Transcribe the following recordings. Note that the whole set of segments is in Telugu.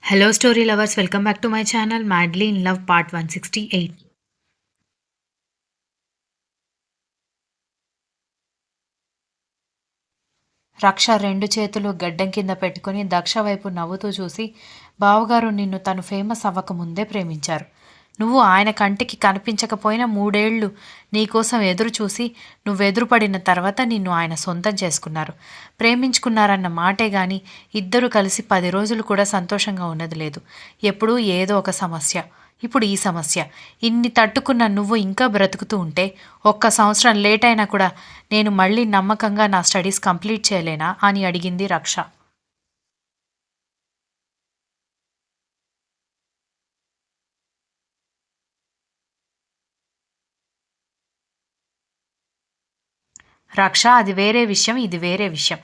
Hello, story lovers. Welcome back to my channel, Madly in Love Part 168. రక్ష రెండు చేతులు గడ్డం కింద పెట్టుకుని దక్ష వైపు నవ్వుతూ చూసి, బావగారు నిన్ను తను ఫేమస్ అవ్వకముందే ప్రేమించారు. నువ్వు ఆయన కంటికి కనిపించకపోయినా 3 ఏళ్ళు నీకోసం ఎదురు చూసి నువ్వెదురుపడిన తర్వాత నిన్ను ఆయన సొంతం చేసుకున్నారు. ప్రేమించుకున్నారన్న మాటే గాని ఇద్దరు కలిసి 10 రోజులు కూడా సంతోషంగా ఉన్నది లేదు. ఎప్పుడూ ఏదో ఒక సమస్య. ఇప్పుడు ఈ సమస్య. ఇన్ని తట్టుకున్న నువ్వు ఇంకా బ్రతుకుతూ ఉంటే, ఒక్క సంవత్సరం లేట్ అయినా కూడా నేను మళ్ళీ నమ్మకంగా నా స్టడీస్ కంప్లీట్ చేయలేనా అని అడిగింది రక్ష. రక్ష, అది వేరే విషయం, ఇది వేరే విషయం.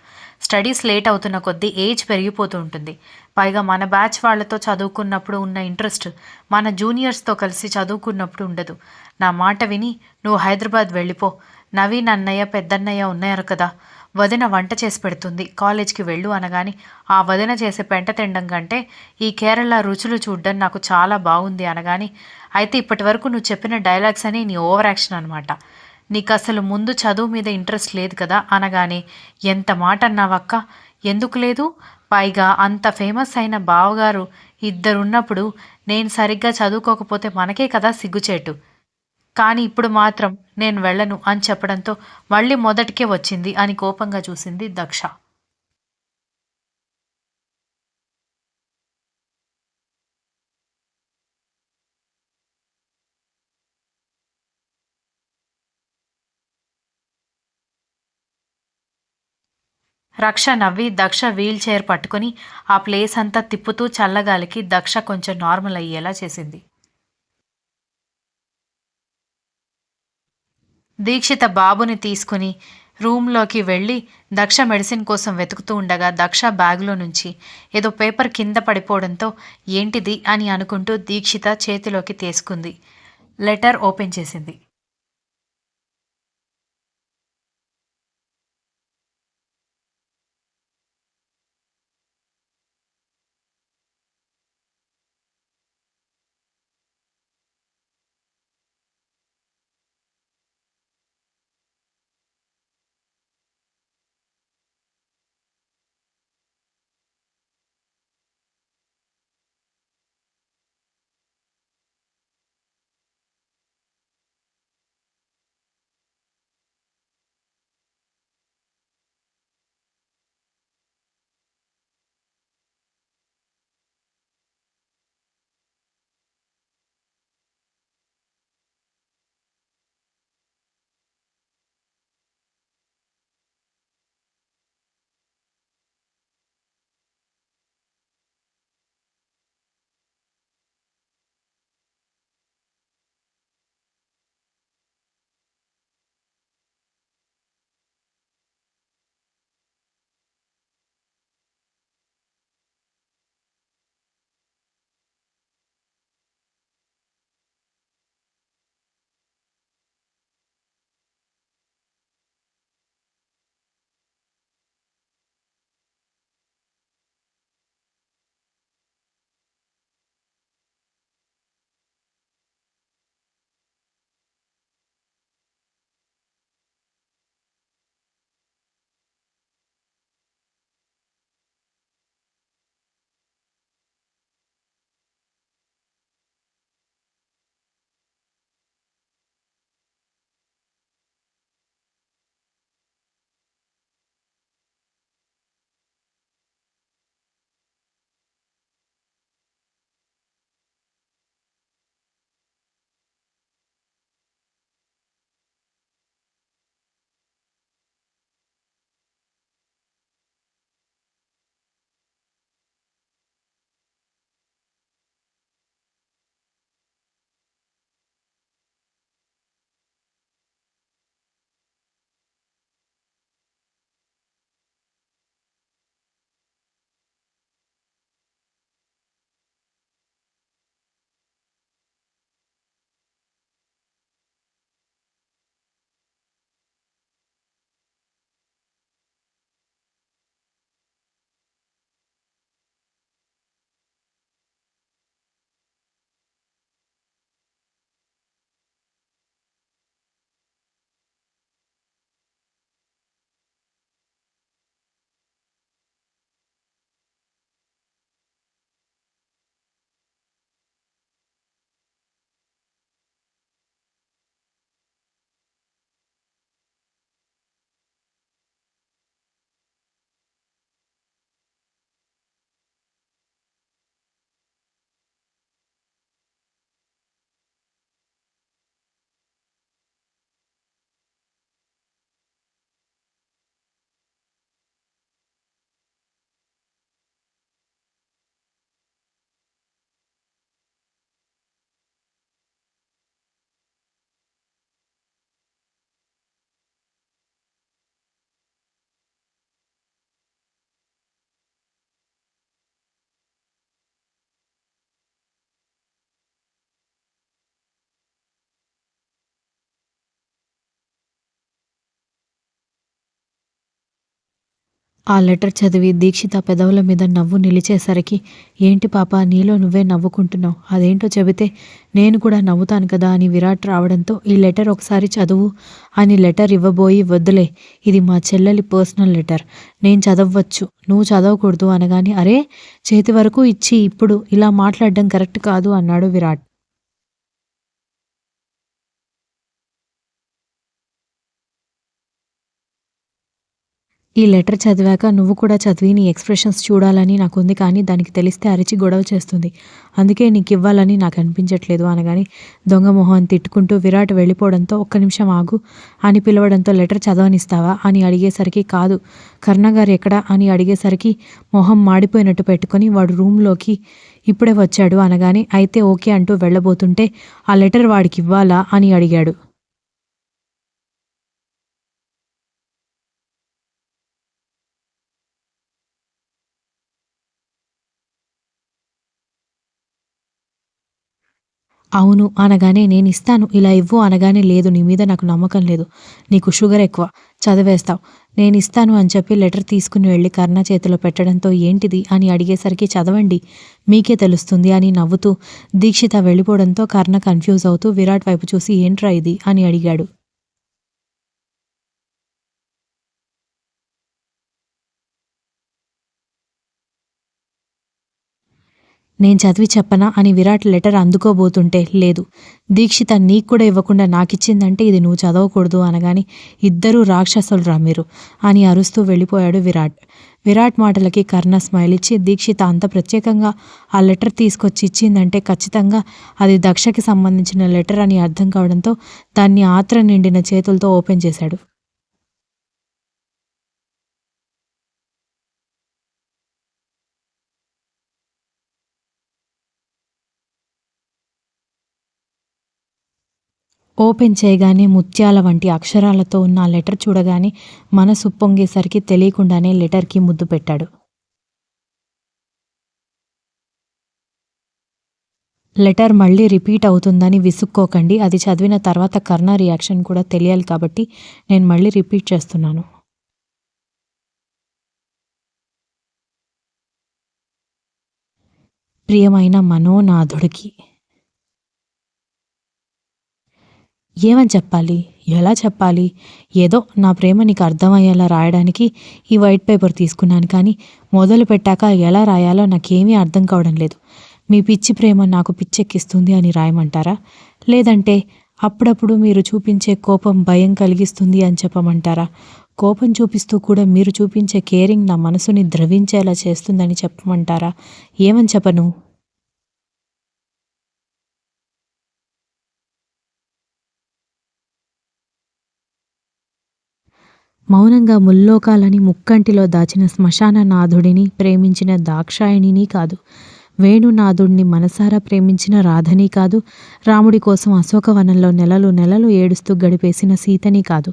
స్టడీస్ లేట్ అవుతున్న కొద్దీ ఏజ్ పెరిగిపోతూ ఉంటుంది. పైగా మన బ్యాచ్ వాళ్ళతో చదువుకున్నప్పుడు ఉన్న ఇంట్రెస్ట్ మన జూనియర్స్తో కలిసి చదువుకున్నప్పుడు ఉండదు. నా మాట విని నువ్వు హైదరాబాద్ వెళ్ళిపో. నవీన్ అన్నయ్య పెద్దన్నయ్య ఉన్నారు కదా, వదిన వంట చేసి పెడుతుంది, కాలేజ్కి వెళ్ళు అనగాని ఆ వదిన చేసే పెంట తినడం కంటే ఈ కేరళ రుచులు చూడ్డం నాకు చాలా బాగుంది అనగాని, అయితే ఇప్పటి వరకు నువ్వు చెప్పిన డైలాగ్స్ అని నీ ఓవర్ యాక్షన్ అనమాట. నీకసలు ముందు చదువు మీద ఇంట్రెస్ట్ లేదు కదా అనగానే, ఎంత మాట అన్నావక్క, ఎందుకు లేదు, పైగా అంత ఫేమస్ అయిన బావగారు ఇద్దరున్నప్పుడు నేను సరిగ్గా చదువుకోకపోతే మనకే కదా సిగ్గుచేటు. కానీ ఇప్పుడు మాత్రం నేను వెళ్ళను అని చెప్పడంతో మళ్ళీ మొదటికే వచ్చింది అని కోపంగా చూసింది దక్ష. రక్ష నవ్వి దక్ష వీల్ చైర్ పట్టుకుని ఆ ప్లేస్ అంతా తిప్పుతూ చల్లగాలికి దక్ష కొంచెం నార్మల్ అయ్యేలా చేసింది. దీక్షిత బాబుని తీసుకుని రూంలోకి వెళ్ళి దక్ష మెడిసిన్ కోసం వెతుకుతూ ఉండగా దక్ష బ్యాగులో నుంచి ఏదో పేపర్ కింద పడిపోవడంతో ఏంటిది అని అనుకుంటూ దీక్షిత చేతిలోకి తీసుకుంది. లెటర్ ఓపెన్ చేసింది. ఆ లెటర్ చదివి దీక్షిత పెదవుల మీద నవ్వు నిలిచేసరికి, ఏంటి పాప నీలో నువ్వే నవ్వుకుంటున్నావు, అదేంటో చెబితే నేను కూడా నవ్వుతాను కదా అని విరాట్ రావడంతో, ఈ లెటర్ ఒకసారి చదువు అని లెటర్ ఇవ్వబోయి, వద్దులే ఇది మా చెల్లెలి పర్సనల్ లెటర్, నేను చదవచ్చు నువ్వు చదవకూడదు అనగానే, అరే చేతి వరకు ఇచ్చి ఇప్పుడు ఇలా మాట్లాడడం కరెక్ట్ కాదు అన్నాడు విరాట్. ఈ లెటర్ చదివాక నువ్వు కూడా చదివి నీ ఎక్స్‌ప్రెషన్స్ చూడాలని నాకుంది కానీ దానికి తెలిస్తే అరిచి గొడవ చేస్తుంది. అందుకే నీకివ్వాలని నాకనిపించట్లేదు అనగానే దొంగ మొహం అని తిట్టుకుంటూ విరాట్ వెళ్ళిపోవడంతో ఒక్క నిమిషం ఆగు అని పిలవడంతో లెటర్ చదవనిస్తావా అని అడిగేసరికి కాదు. కరుణగారు ఎక్కడా అని అడిగేసరికి మొహం మాడిపోయినట్టు పెట్టుకొని వాడు రూమ్‌లోకి ఇప్పుడే వచ్చాడు అనగానే అయితే ఓకే అంటూ వెళ్ళబోతుంటే ఆ లెటర్ వాడికివ్వాలా అని అడిగాడు. అవును అనగానే నేనిస్తాను ఇలా ఇవ్వు అనగానే లేదు నీ మీద నాకు నమ్మకం లేదు. నీకు షుగర్ ఎక్కువ. చదివేస్తావు. నేనిస్తాను అని చెప్పి లెటర్ తీసుకుని వెళ్లి కర్ణ చేతిలో పెట్టడంతో ఏంటిది అని అడిగేసరికి చదవండి. మీకే తెలుస్తుంది అని నవ్వుతూ దీక్షిత వెళ్ళిపోవడంతో కర్ణ కన్‌ఫ్యూజ్ అవుతూ విరాట్ వైపు చూసి ఏంట్రా ఇది అని అడిగాడు. నేను చదివి చెప్పనా అని విరాట్ లెటర్ అందుకోబోతుంటే లేదు. దీక్షిత నీకు కూడా ఇవ్వకుండా నాకిచ్చిందంటే ఇది నువ్వు చదవకూడదు అనగానే ఇద్దరూ రాక్షసులురా మీరు అని అరుస్తూ వెళ్ళిపోయాడు విరాట్. విరాట్ మాటలకి కర్ణ స్మైల్ ఇచ్చి దీక్షిత అంత ప్రత్యేకంగా ఆ లెటర్ తీసుకొచ్చి ఇచ్చిందంటే ఖచ్చితంగా అది దక్షకి సంబంధించిన లెటర్ అని అర్థం కావడంతో దాన్ని ఆత్రం నిండిన చేతులతో ఓపెన్ చేశాడు. ఓపెన్ చేయగానే ముత్యాల వంటి అక్షరాలతో ఉన్న ఆ లెటర్ చూడగానే మనసు ఉప్పొంగేసరికి తెలియకుండానే లెటర్‌కి ముద్దు పెట్టాడు. లెటర్ మళ్ళీ రిపీట్ అవుతుందని విసుక్కోకండి. అది చదివిన తర్వాత కర్ణ రియాక్షన్ కూడా తెలియాలి కాబట్టి నేను మళ్ళీ రిపీట్ చేస్తున్నాను. ప్రియమైన మనోనాథుడికి. ఏమని చెప్పాలి? ఎలా చెప్పాలి? ఏదో నా ప్రేమ నీకు అర్థమయ్యేలా రాయడానికి ఈ వైట్ పేపర్ తీసుకున్నాను కానీ, మొదలుపెట్టాక ఎలా రాయాలో నాకేమీ అర్థం కావడం లేదు. మీ పిచ్చి ప్రేమ నాకు పిచ్చెక్కిస్తుంది అని రాయమంటారా? లేదంటే అప్పుడప్పుడు మీరు చూపించే కోపం భయం కలిగిస్తుంది అని చెప్పమంటారా? కోపం చూపిస్తూ కూడా మీరు చూపించే కేరింగ్ నా మనసుని ద్రవించేలా చేస్తుందని చెప్పమంటారా? ఏమని చెప్పను? మౌనంగా ముల్లోకాలని ముక్కంటిలో దాచిన శ్మశాన నాథుడిని ప్రేమించిన దాక్షాయణిని కాదు. వేణునాథుడిని మనసారా ప్రేమించిన రాధని కాదు. రాముడి కోసం అశోకవనంలో నెలలు నెలలు ఏడుస్తూ గడిపేసిన సీతని కాదు.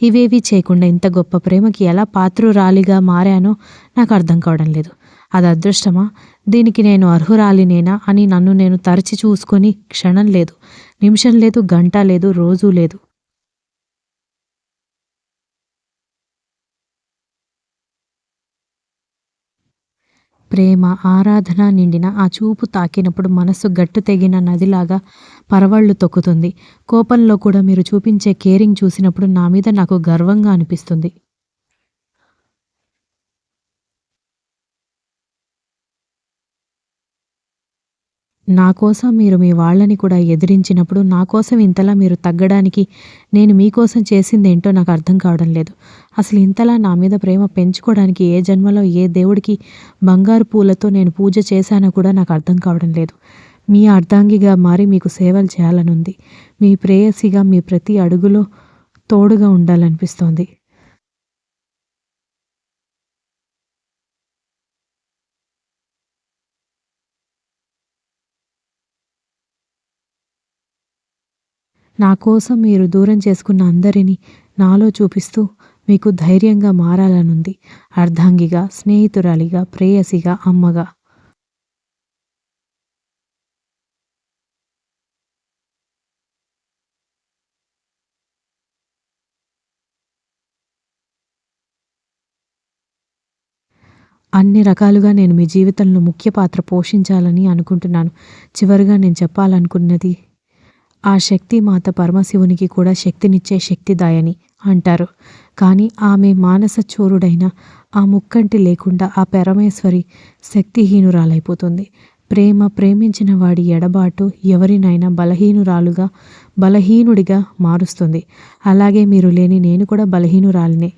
ఇవేవీ చేయకుండా ఇంత గొప్ప ప్రేమకి ఎలా పాత్రురాలిగా మారానో నాకు అర్థం కావడం లేదు. అది అదృష్టమా? దీనికి నేను అర్హురాలినేనా అని నన్ను నేను తరచి చూసుకొని క్షణం లేదు, నిమిషం లేదు, గంట లేదు, రోజూ లేదు. ప్రేమ, ఆరాధన నిండిన ఆ చూపు తాకినప్పుడు మనస్సు గట్టు తెగిన నదిలాగా పరవళ్ళు తొక్కుతుంది. కోపంలో కూడా మీరు చూపించే కేరింగ్ చూసినప్పుడు నా మీద నాకు గర్వంగా అనిపిస్తుంది. నా కోసం మీరు మీ వాళ్ళని కూడా ఎదిరించినప్పుడు, నా కోసం ఇంతలా మీరు తగ్గడానికి నేను మీకోసం చేసిందేంటో నాకు అర్థం కావడం లేదు. అసలు ఇంతలా నా మీద ప్రేమ పెంచుకోవడానికి ఏ జన్మలో ఏ దేవుడికి బంగారు పూలతో నేను పూజ చేశానో కూడా నాకు అర్థం కావడం లేదు. మీ అర్ధాంగిగా మారి మీకు సేవలు చేయాలనుంది. మీ ప్రేయసిగా మీ ప్రతి అడుగులో తోడుగా ఉండాలనిపిస్తోంది. నా కోసం మీరు దూరం చేసుకున్న అందరినీ నాలో చూపిస్తూ మీకు ధైర్యంగా మారాలనుంది. అర్ధాంగిగా, స్నేహితురాలిగా, ప్రేయసిగా, అమ్మగా. అన్ని రకాలుగా నేను మీ జీవితంలో ముఖ్య పాత్ర పోషించాలని అనుకుంటున్నాను. చివరగా నేను చెప్పాలనుకున్నది ఆ శక్తి మాత పరమశివునికి కూడా శక్తినిచ్చే శక్తిదాయని అంటారు. కానీ ఆమె మానస చోరుడైన ఆ ముక్కంటి లేకుండా ఆ పరమేశ్వరి శక్తిహీనురాలైపోతుంది. ప్రేమించిన వాడి ఎడబాటు ఎవరినైనా బలహీనుడిగా మారుస్తుంది. అలాగే మీరు లేని నేను కూడా బలహీనురాలినే.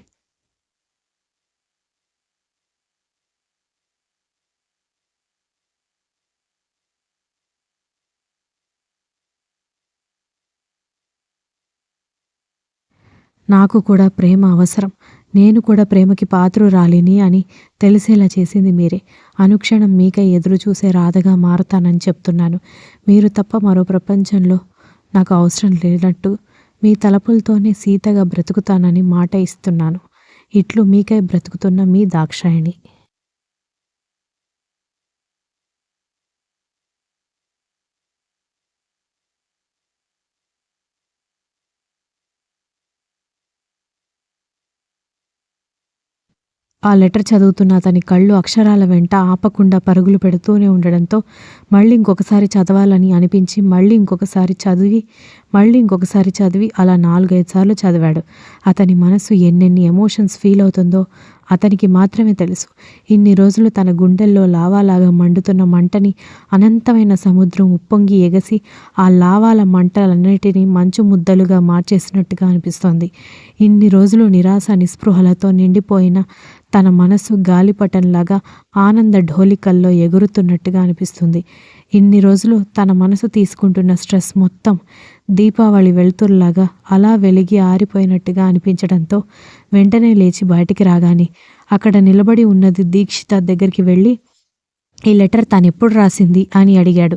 నాకు కూడా ప్రేమ అవసరం. నేను కూడా ప్రేమకి పాత్రురాలిని అని తెలిసేలా చేసింది మీరే. అనుక్షణం మీకై ఎదురుచూసే రాధగా మారతానని చెప్తున్నాను. మీరు తప్ప మరో ప్రపంచంలో నాకు అవసరం లేనట్టు మీ తలపులతోనే సీతగా బ్రతుకుతానని మాట ఇస్తున్నాను. ఇట్లు మీకై బ్రతుకుతున్న మీ దాక్షాయణి. ఆ లెటర్ చదువుతున్న అతని కళ్ళు అక్షరాల వెంట ఆపకుండా పరుగులు పెడుతూనే ఉండడంతో మళ్ళీ ఇంకొకసారి చదవాలని అనిపించి మళ్ళీ ఇంకొకసారి చదివి అలా 4-5 సార్లు చదివాడు. అతని మనసు ఎన్నెన్ని ఎమోషన్స్ ఫీల్ అవుతుందో అతనికి మాత్రమే తెలుసు. ఇన్ని రోజులు తన గుండెల్లో లావాలాగా మండుతున్న మంటని అనంతమైన సముద్రం ఉప్పొంగి ఎగసి ఆ లావాల మంటలన్నిటినీ మంచు ముద్దలుగా మార్చేసినట్టుగా అనిపిస్తోంది. ఇన్ని రోజులు నిరాశ నిస్పృహలతో నిండిపోయిన తన మనసు గాలిపటంలాగా ఆనంద ఢోలికల్లో ఎగురుతున్నట్టుగా అనిపిస్తుంది. ఇన్ని రోజులు తన మనసు తీసుకుంటున్న స్ట్రెస్ మొత్తం దీపావళి వెలుతురులాగా అలా వెలిగి ఆరిపోయినట్టుగా అనిపించడంతో వెంటనే లేచి బయటికి రాగానే అక్కడ నిలబడి ఉన్నది దీక్షిత దగ్గరికి వెళ్ళి ఈ లెటర్ తానెప్పుడు రాసింది అని అడిగాడు.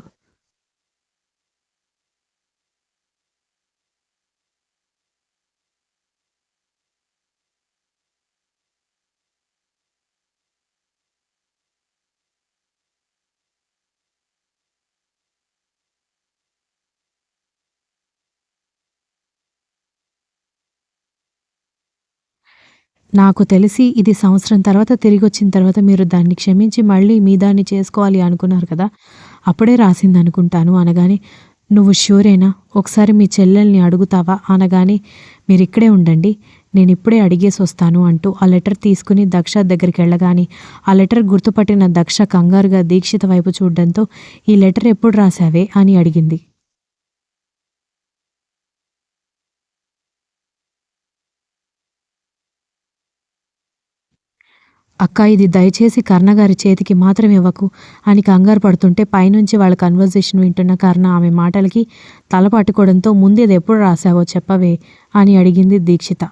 నాకు తెలిసి ఇది సంవత్సరం తర్వాత తిరిగొచ్చిన తర్వాత మీరు దాన్ని క్షమించి మళ్ళీ మీ దాన్ని చేసుకోవాలి అనుకున్నారు కదా! అప్పుడే రాసిందనుకుంటాను అనగానే, నువ్వు ష్యూరేనా? ఒకసారి మీ చెల్లెల్ని అడుగుతావా? అనగానే, మీరిక్కడే ఉండండి. నేనిప్పుడే అడిగేసొస్తాను అంటూ ఆ లెటర్ తీసుకుని దక్ష దగ్గరికెళ్ళగానే, ఆ లెటర్ గుర్తుపట్టిన దక్ష కంగారుగా దీక్షిత వైపు చూడ్డంతో, ఈ లెటర్ ఎప్పుడు రాశావే? అని అడిగింది. అక్కా ఇది దయచేసి కర్ణగారి చేతికి మాత్రం ఇవ్వకు అని కంగారు పడుతుంటే పైనుంచి వాళ్ళ కన్వర్జేషన్ వింటున్న కర్ణ ఆమె మాటలకి తల పట్టుకోవడంతో ముందేది ఎప్పుడు రాశావో చెప్పవే అని అడిగింది దీక్షిత.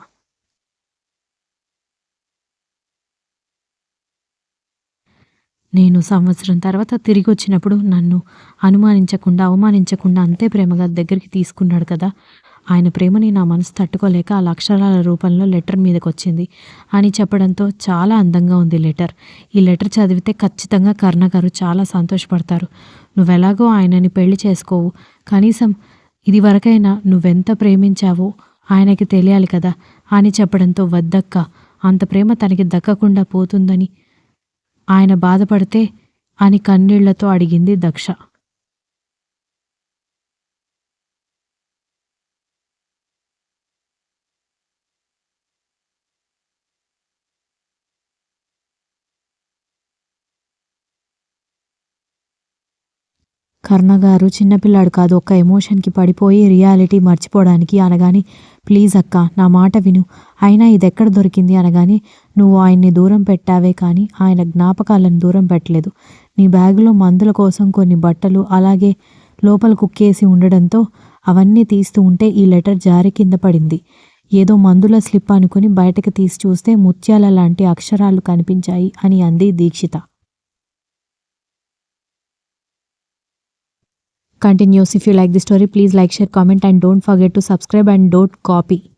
నేను సంవత్సరం తర్వాత తిరిగొచ్చినప్పుడు నన్ను అవమానించకుండా అంతే ప్రేమగా దగ్గరికి తీసుకున్నాడు కదా! ఆయన ప్రేమని నా మనసు తట్టుకోలేక అలా అక్షరాల రూపంలో లెటర్ మీదకొచ్చింది అని చెప్పడంతో చాలా అందంగా ఉంది లెటర్. ఈ లెటర్ చదివితే ఖచ్చితంగా కర్ణ గారు చాలా సంతోషపడతారు. నువ్వెలాగో ఆయనని పెళ్లి చేసుకోవు. కనీసం ఇదివరకైనా నువ్వెంత ప్రేమించావో ఆయనకి తెలియాలి కదా! అని చెప్పడంతో వద్దక్క, అంత ప్రేమ తనకి దక్కకుండా పోతుందని ఆయన బాధపడితే అని కన్నీళ్లతో అడిగింది దక్ష. కర్ణగారు చిన్నపిల్లాడు కాదు, ఒక్క ఎమోషన్కి పడిపోయి రియాలిటీ మర్చిపోవడానికి అనగానే, ప్లీజ్ అక్క నా మాట విను, అయినా ఇదెక్కడ దొరికింది అనగానే, నువ్వు ఆయన్ని దూరం పెట్టావే కానీ ఆయన జ్ఞాపకాలను దూరం పెట్టలేదు. నీ బ్యాగులో మందుల కోసం కొన్ని బట్టలు అలాగే లోపల కుక్కేసి ఉండడంతో అవన్నీ తీస్తూ ఉంటే ఈ లెటర్ జారి కింద పడింది. ఏదో మందుల స్లిప్ అనుకుని బయటకు తీసి చూస్తే ముత్యాల లాంటి అక్షరాలు కనిపించాయి అని అంది Dikshita. Continues. If you like the story, please like, share, comment and don't forget to subscribe and don't copy.